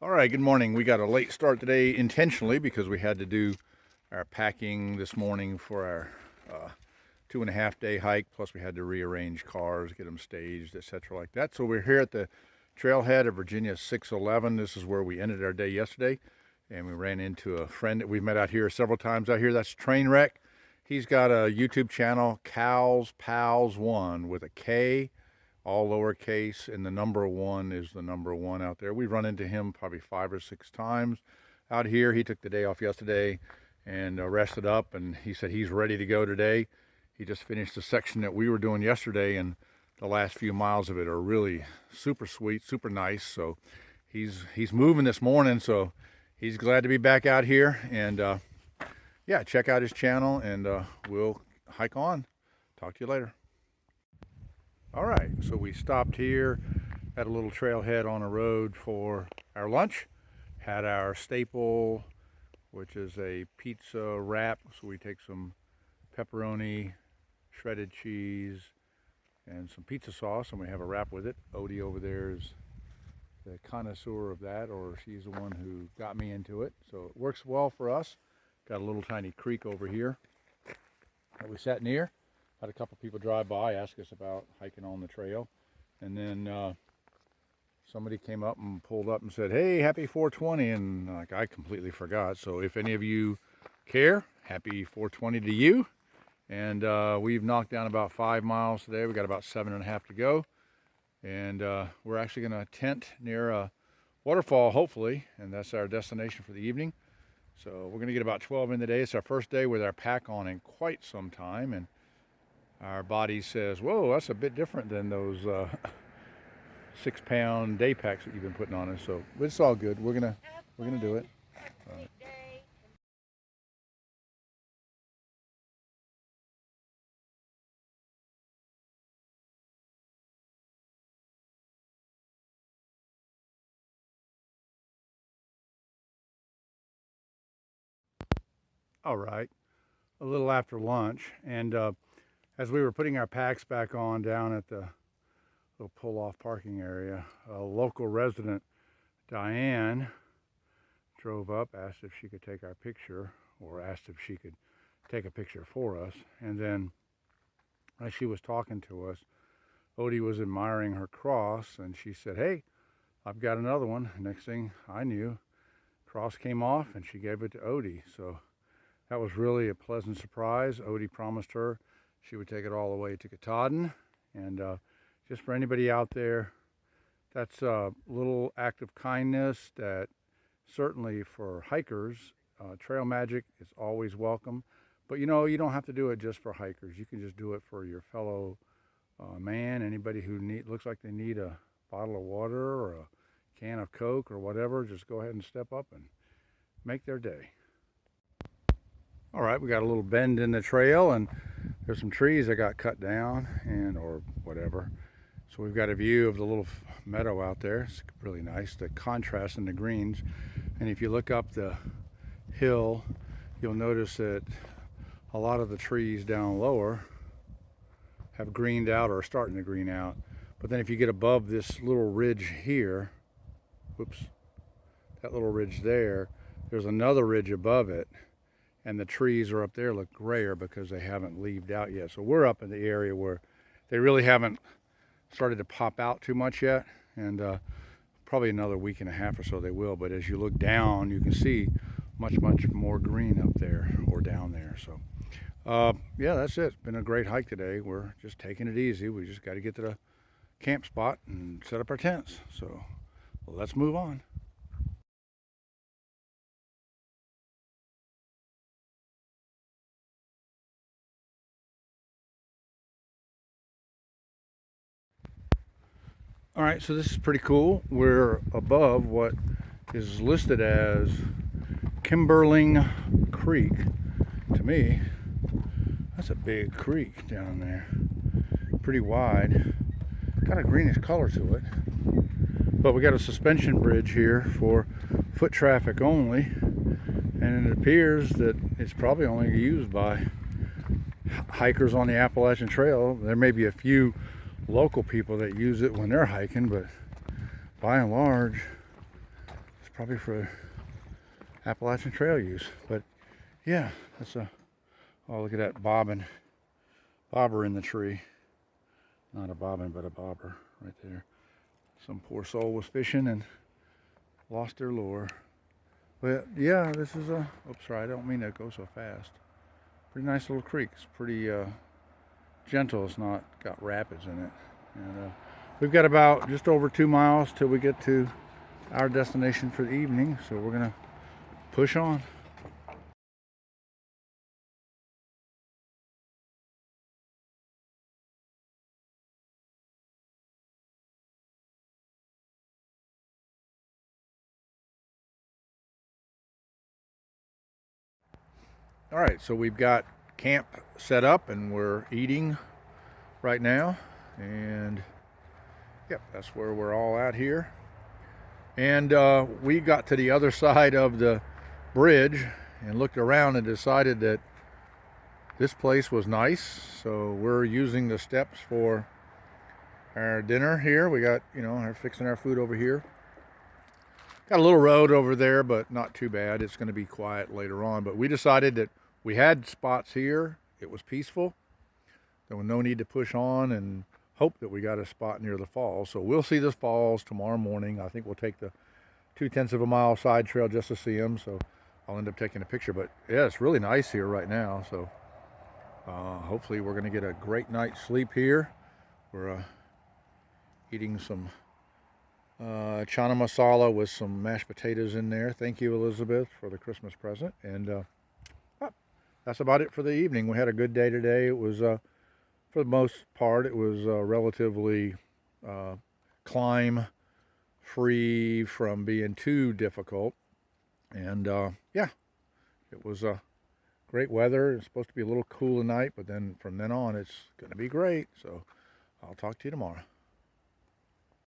All right, good morning. We got a late start today intentionally because we had to do our packing this morning for our 2.5 day hike. Plus we had to rearrange cars, get them staged, etc. like that. So we're here at the trailhead of Virginia 611. This is where we ended our day yesterday. And we ran into a friend that we've met out here several times out here. That's Trainwreck. He's got a YouTube channel, Cows Pals 1 with a K, all lowercase, and the number 1 is the number 1 out there. We've run into him probably 5 or 6 times out here. He took the day off yesterday and rested up, and he said he's ready to go today. He just finished the section that we were doing yesterday, and the last few miles of it are really super sweet, super nice. So he's moving this morning, so he's glad to be back out here. And yeah, check out his channel, and we'll hike on. Talk to you later. All right, so we stopped here at a little trailhead on a road for our lunch. Had our staple, which is a pizza wrap. So we take some pepperoni, shredded cheese, and some pizza sauce, and we have a wrap with it. Odie over there is the connoisseur of that, or she's the one who got me into it. So it works well for us. Got a little tiny creek over here that we sat near. Had a couple people drive by, ask us about hiking on the trail, and then somebody came up and pulled up and said, "Hey, happy 420," and like I completely forgot. So if any of you care, happy 420 to you. And we've knocked down about 5 miles today. We got about 7.5 to go, and we're actually going to tent near a waterfall, hopefully, and that's our destination for the evening. So we're going to get about 12 in the day. It's our first day with our pack on in quite some time, and our body says, whoa, that's a bit different than those 6-pound day packs that you've been putting on us. So it's all good. We're gonna do it. All right, a little after lunch, and as we were putting our packs back on down at the little pull-off parking area, a local resident, Diane, drove up, asked if she could take our picture, or asked if she could take a picture for us. And then as she was talking to us, Odie was admiring her cross, and she said, "Hey, I've got another one." Next thing I knew, cross came off and she gave it to Odie. So that was really a pleasant surprise. Odie promised her she would take it all the way to Katahdin. And just for anybody out there, that's a little act of kindness that certainly for hikers, trail magic is always welcome. But you know, you don't have to do it just for hikers. You can just do it for your fellow man, anybody who looks like they need a bottle of water or a can of Coke or whatever. Just go ahead and step up and make their day. All right, we got a little bend in the trail, and there's some trees that got cut down and or whatever. So we've got a view of the little meadow out there. It's really nice, the contrast in the greens. And if you look up the hill, you'll notice that a lot of the trees down lower have greened out or are starting to green out. But then if you get above this little ridge here, whoops, that little ridge there, there's another ridge above it, and the trees are up there look grayer because they haven't leaved out yet. So we're up in the area where they really haven't started to pop out too much yet, and probably another week and a half or so they will. But as you look down, you can see much more green up there or down there. So yeah, that's it. It's been a great hike today. We're just taking it easy. We just got to get to the camp spot and set up our tents. So let's move on. All right, so this is pretty cool. We're above what is listed as Kimberling Creek. To me, that's a big creek down there. Pretty wide. Got a greenish color to it. But we got a suspension bridge here for foot traffic only. And it appears that it's probably only used by hikers on the Appalachian Trail. There may be a few local people that use it when they're hiking, but by and large, it's probably for Appalachian Trail use. But yeah, that's a, oh, look at that bobber in the tree. Not a bobbin, but a bobber right there. Some poor soul was fishing and lost their lure. But yeah, this is a, oops, sorry, I don't mean to go so fast. Pretty nice little creek. It's pretty gentle. It's not got rapids in it. And we've got about just over 2 miles till we get to our destination for the evening. So we're gonna push on. All right, so we've got camp set up and we're eating right now. And yep, that's where we're all at here. And we got to the other side of the bridge and looked around and decided that this place was nice. So we're using the steps for our dinner here. We got, you know, we're fixing our food over here. Got a little road over there, but not too bad. It's going to be quiet later on. But we decided that we had spots here. It was peaceful. There was no need to push on and hope that we got a spot near the falls. So we'll see the falls tomorrow morning. I think we'll take the 0.2 of a mile side trail just to see them. So I'll end up taking a picture. But yeah, it's really nice here right now. So hopefully we're going to get a great night's sleep here. We're eating some chana masala with some mashed potatoes in there. Thank you, Elizabeth, for the Christmas present. And that's about it for the evening. We had a good day today. It was, for the most part, it was relatively climb free from being too difficult. And yeah, it was great weather. It's supposed to be a little cool tonight, but then from then on, it's going to be great. So I'll talk to you tomorrow.